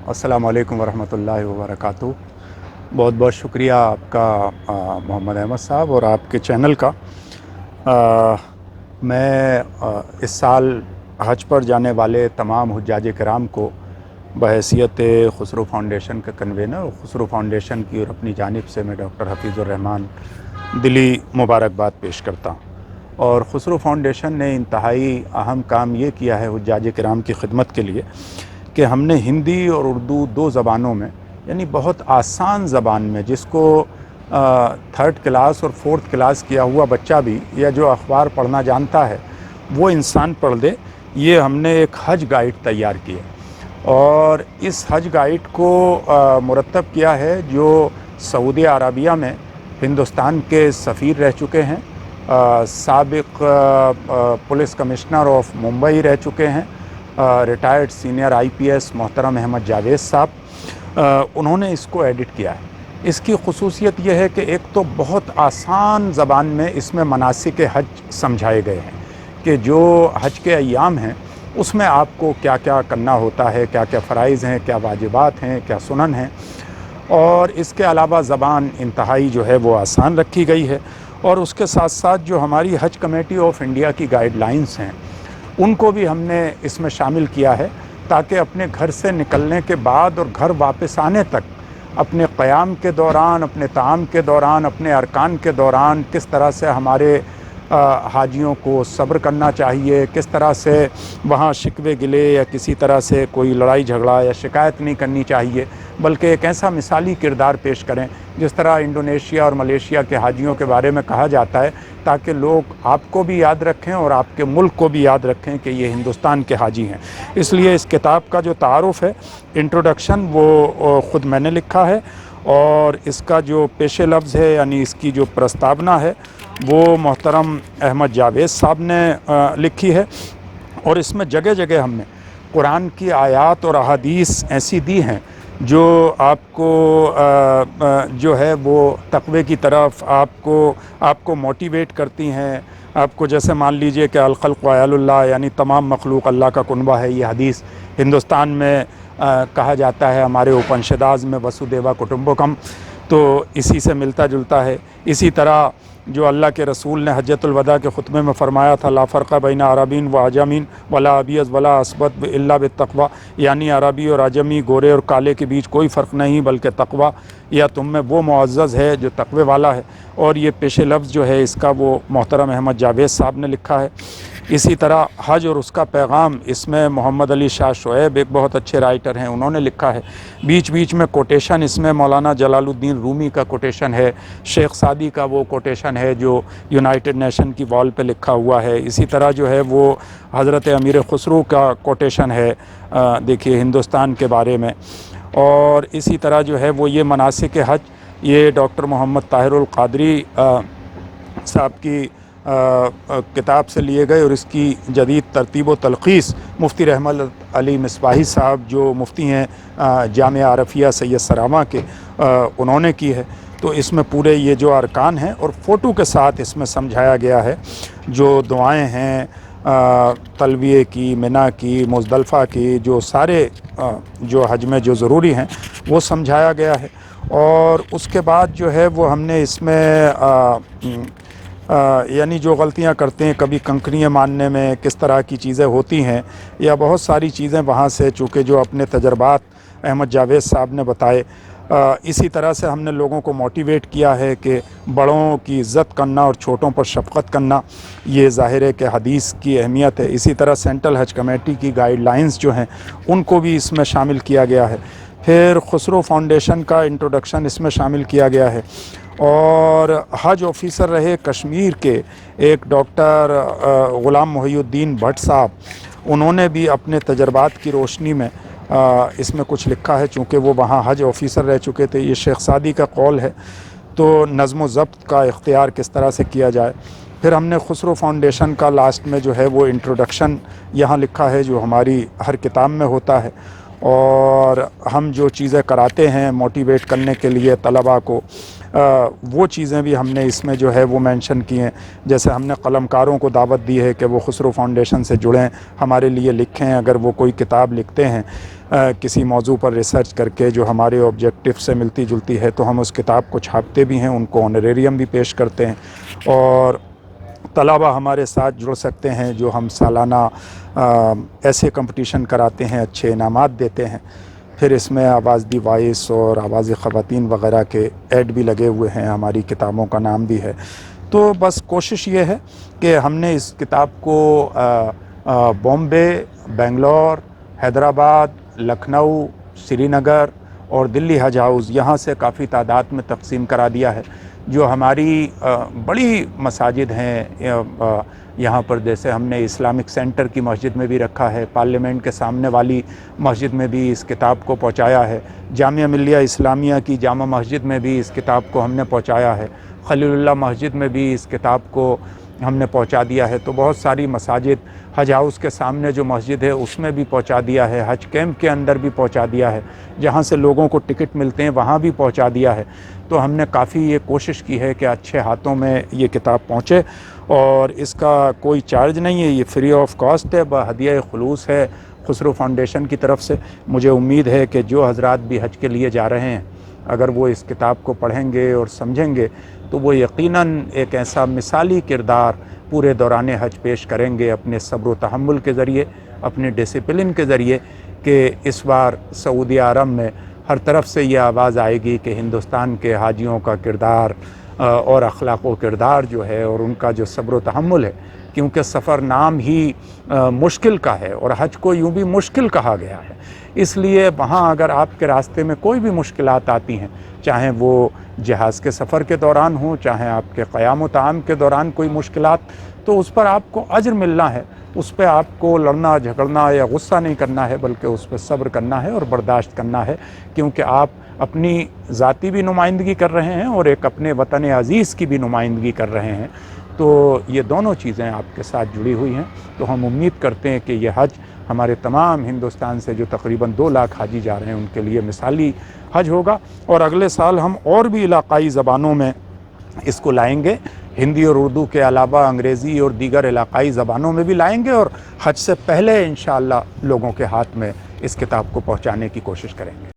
अस्सलामु अलैकुम वरहमतुल्लाहि वबरकातुहू। बहुत बहुत शुक्रिया आपका मोहम्मद अहमद साहब और आपके चैनल का। मैं इस साल हज पर जाने वाले तमाम हुज्जाज किराम को बहैसियत खुसरो फाउंडेशन का कन्वेनर और खुसरो फाउंडेशन की और अपनी जानिब से मैं डॉक्टर हफीज़ुर रहमान दिली मुबारकबाद पेश करता हूँ। और खुसरो फाउंडेशन ने इंतहाई अहम काम ये किया है हुज्जाज किराम की खिदमत के लिए कि हमने हिंदी और उर्दू दो ज़बानों में, यानी बहुत आसान ज़बान में, जिसको थर्ड क्लास और फोर्थ क्लास किया हुआ बच्चा भी या जो अखबार पढ़ना जानता है वो इंसान पढ़ दे, ये हमने एक हज गाइड तैयार की है। और इस हज गाइड को मुरतब किया है जो सऊदी अरबिया में हिंदुस्तान के सफ़ीर रह चुके हैं, साबिक़ पुलिस कमिश्नर ऑफ मुंबई रह चुके हैं, रिटायर्ड सीनियर IPS मोहतरम अहमद जावेद साहब, उन्होंने इसको एडिट किया है। इसकी खसूसियत यह है कि एक तो बहुत आसान ज़बान में इसमें मनासिक हज समझाए गए हैं कि जो हज के अय्याम हैं उसमें आपको क्या क्या करना होता है, क्या क्या फ़राइज़ हैं, क्या वाजिबात हैं, क्या सुनन हैं। और इसके अलावा ज़बान इंतहाई जो है वो आसान रखी गई है। और उसके साथ साथ जो हमारी हज कमेटी ऑफ इंडिया की गाइडलाइंस हैं उनको भी हमने इसमें शामिल किया है, ताकि अपने घर से निकलने के बाद और घर वापस आने तक अपने क़याम के दौरान, अपने ताम के दौरान, अपने अरकान के दौरान किस तरह से हमारे हाजियों को सब्र करना चाहिए, किस तरह से वहाँ शिकवे गिले या किसी तरह से कोई लड़ाई झगड़ा या शिकायत नहीं करनी चाहिए, बल्कि एक ऐसा मिसाली किरदार पेश करें जिस तरह इंडोनेशिया और मलेशिया के हाजियों के बारे में कहा जाता है, ताकि लोग आपको भी याद रखें और आपके मुल्क को भी याद रखें कि ये हिंदुस्तान के हाजी हैं। इसलिए इस किताब का जो तारुफ़ है, इंट्रोडक्शन, वो ख़ुद मैंने लिखा है। और इसका जो पेशे लफ्ज़ है, यानी इसकी जो प्रस्तावना है, वो मोहतरम अहमद जावेद साहब ने लिखी है। और इसमें जगह जगह हमने कुरान की आयात और अहादीस ऐसी दी हैं जो आपको जो है वो तक़वे की तरफ आपको मोटिवेट करती हैं। आपको जैसे मान लीजिए कि अल खल्क़ु अयालुल्लाह, यानी तमाम मखलूक अल्लाह का कुनबा है। ये हदीस हिंदुस्तान में कहा जाता है, हमारे उपनिषदाज़ में वसुदेवा कुटुम्बकम, तो इसी से मिलता जुलता है। इसी तरह जो अल्लाह के रसूल ने हज्जतुल वदा के खुतबे में फ़रमाया था, ला फ़र्क़ बैना अरबीन व अजमीन वला अबियज़ वला अस्बत इल्ला बित्तक़वा, यानी अरबी और अजमी, गोरे और काले के बीच कोई फ़र्क नहीं बल्कि तक़वा, या तुम में वो मुअज़्ज़ज़ है जो तक़वे वाला है। और ये पेशे लफ्ज़ जो है इसका वो मोहतरम अहमद जावेद साहब ने लिखा है। इसी तरह हज और उसका पैगाम, इसमें मोहम्मद अली शाह शुएब एक बहुत अच्छे राइटर हैं, उन्होंने लिखा है। बीच बीच में कोटेशन, इसमें मौलाना जलालुद्दीन रूमी का कोटेशन है, शेख सादी का वो कोटेशन है जो यूनाइटेड नेशन की वॉल पे लिखा हुआ है। इसी तरह जो है वो हज़रत अमीर खुसरो का कोटेशन है, देखिए हिंदुस्तान के बारे में। और इसी तरह जो है वो ये मनासिक हज, ये डॉक्टर मोहम्मद ताहिरुल क़ादरी साहब की किताब से लिए गए। और इसकी जदीद तरतीब व तलख़ीस मुफ्ती रहमत अली मिसबाही साहब जो मुफ्ती हैं जामिया अरफिया सैयद सरामा के, उन्होंने की है। तो इसमें पूरे ये जो अरकान हैं और फ़ोटो के साथ इसमें समझाया गया है, जो दुआएं हैं तलबिये की, मिना की, मुज़दलिफ़ा की, जो सारे जो हज में जो ज़रूरी हैं वो समझाया गया है। और उसके बाद जो है वो हमने इसमें यानी जो गलतियां करते हैं कभी कंकड़ियाँ मानने में, किस तरह की चीज़ें होती हैं, या बहुत सारी चीज़ें वहाँ से, चूँकि जो अपने तजर्बात अहमद जावेद साहब ने बताए, इसी तरह से हमने लोगों को मोटिवेट किया है कि बड़ों की इज़्ज़त करना और छोटों पर शफ़क़त करना, ये ज़ाहिर है कि हदीस की अहमियत है। इसी तरह सेंट्रल हज कमेटी की गाइडलाइंस जो हैं उनको भी इसमें शामिल किया गया है। फिर खुसरो फाउंडेशन का इंट्रोडक्शन इसमें शामिल किया गया है। और हज ऑफ़िसर रहे कश्मीर के एक डॉक्टर ग़ुलाम मुहियुद्दीन भट्ट साहब, उन्होंने भी अपने तजर्बात की रोशनी में इसमें कुछ लिखा है, चूँकि वो वहाँ हज ऑफ़िसर रह चुके थे। ये शेख सादी का कौल है, तो नज़्म व ज़ब्त का इख्तियार किस तरह से किया जाए। फिर हमने खुसरो फाउंडेशन का लास्ट में जो है वो इंट्रोडक्शन यहाँ लिखा है, जो हमारी हर किताब में होता है। और हम जो चीज़ें कराते हैं मोटिवेट करने के लिए तलबा को, وہ چیزیں بھی ہم نے اس میں جو ہے وہ مینشن کی ہیں. جیسے ہم نے قلمکاروں کو دعوت دی ہے کہ وہ خسرو فاؤنڈیشن سے جڑیں, ہمارے لیے لکھیں. اگر وہ کوئی کتاب لکھتے ہیں کسی موضوع پر ریسرچ کر کے جو ہمارے آبجیکٹو سے ملتی جلتی ہے, تو ہم اس کتاب کو چھاپتے بھی ہیں, ان کو آنریریم بھی پیش کرتے ہیں. اور طلبہ ہمارے ساتھ جڑ سکتے ہیں, جو ہم سالانہ ایسے کمپٹیشن کراتے ہیں, اچھے انعامات دیتے ہیں. پھر اس میں آواز دی وائس اور آواز خواتین وغیرہ کے ایڈ بھی لگے ہوئے ہیں, ہماری کتابوں کا نام بھی ہے. تو بس کوشش یہ ہے کہ ہم نے اس کتاب کو بامبے, بنگلور, حیدرآباد, لکھنؤ, سری نگر اور دلی حج ہاؤس, یہاں سے کافی تعداد میں تقسیم کرا دیا ہے. جو ہماری بڑی مساجد ہیں یہاں پر, جیسے ہم نے اسلامک سینٹر کی مسجد میں بھی رکھا ہے, پارلیمنٹ کے سامنے والی مسجد میں بھی اس کتاب کو پہنچایا ہے, جامعہ ملیہ اسلامیہ کی جامع مسجد میں بھی اس کتاب کو ہم نے پہنچایا ہے, خلیل اللہ مسجد میں بھی اس کتاب کو ہم نے پہنچا دیا ہے. تو بہت ساری مساجد, حج ہاؤس کے سامنے جو مسجد ہے اس میں بھی پہنچا دیا ہے, حج کیمپ کے اندر بھی پہنچا دیا ہے, جہاں سے لوگوں کو ٹکٹ ملتے ہیں وہاں بھی پہنچا دیا ہے. تو ہم نے کافی یہ کوشش کی ہے کہ اچھے ہاتھوں میں یہ کتاب پہنچے, اور اس کا کوئی چارج نہیں ہے, یہ فری آف کاسٹ ہے, بہدیہ خلوص ہے خسرو فاؤنڈیشن کی طرف سے. مجھے امید ہے کہ جو حضرات بھی حج کے لیے جا رہے ہیں, اگر وہ اس کتاب کو پڑھیں گے اور سمجھیں گے تو وہ یقیناً ایک ایسا مثالی کردار پورے دوران حج پیش کریں گے اپنے صبر و تحمل کے ذریعے, اپنے ڈسپلن کے ذریعے, کہ اس بار سعودی عرب میں ہر طرف سے یہ آواز آئے گی کہ ہندوستان کے حاجیوں کا کردار اور اخلاق و کردار جو ہے, اور ان کا جو صبر و تحمل ہے, کیونکہ سفر نام ہی مشکل کا ہے اور حج کو یوں بھی مشکل کہا گیا ہے. اس لیے وہاں اگر آپ کے راستے میں کوئی بھی مشکلات آتی ہیں, چاہے وہ جہاز کے سفر کے دوران ہوں, چاہے آپ کے قیام و طعام کے دوران کوئی مشکلات, تو اس پر آپ کو اجر ملنا ہے. اس پہ آپ کو لڑنا جھگڑنا یا غصہ نہیں کرنا ہے, بلکہ اس پہ صبر کرنا ہے اور برداشت کرنا ہے, کیونکہ آپ اپنی ذاتی بھی نمائندگی کر رہے ہیں اور ایک اپنے وطن عزیز کی بھی نمائندگی کر رہے ہیں. تو یہ دونوں چیزیں آپ کے ساتھ جڑی ہوئی ہیں. تو ہم امید کرتے ہیں کہ یہ حج ہمارے تمام ہندوستان سے جو تقریباً 2 لاکھ حاجی جا رہے ہیں ان کے لیے مثالی حج ہوگا. اور اگلے سال ہم اور بھی علاقائی زبانوں میں اس کو لائیں گے, ہندی اور اردو کے علاوہ انگریزی اور دیگر علاقائی زبانوں میں بھی لائیں گے, اور حج سے پہلے انشاءاللہ لوگوں کے ہاتھ میں اس کتاب کو پہنچانے کی کوشش کریں گے.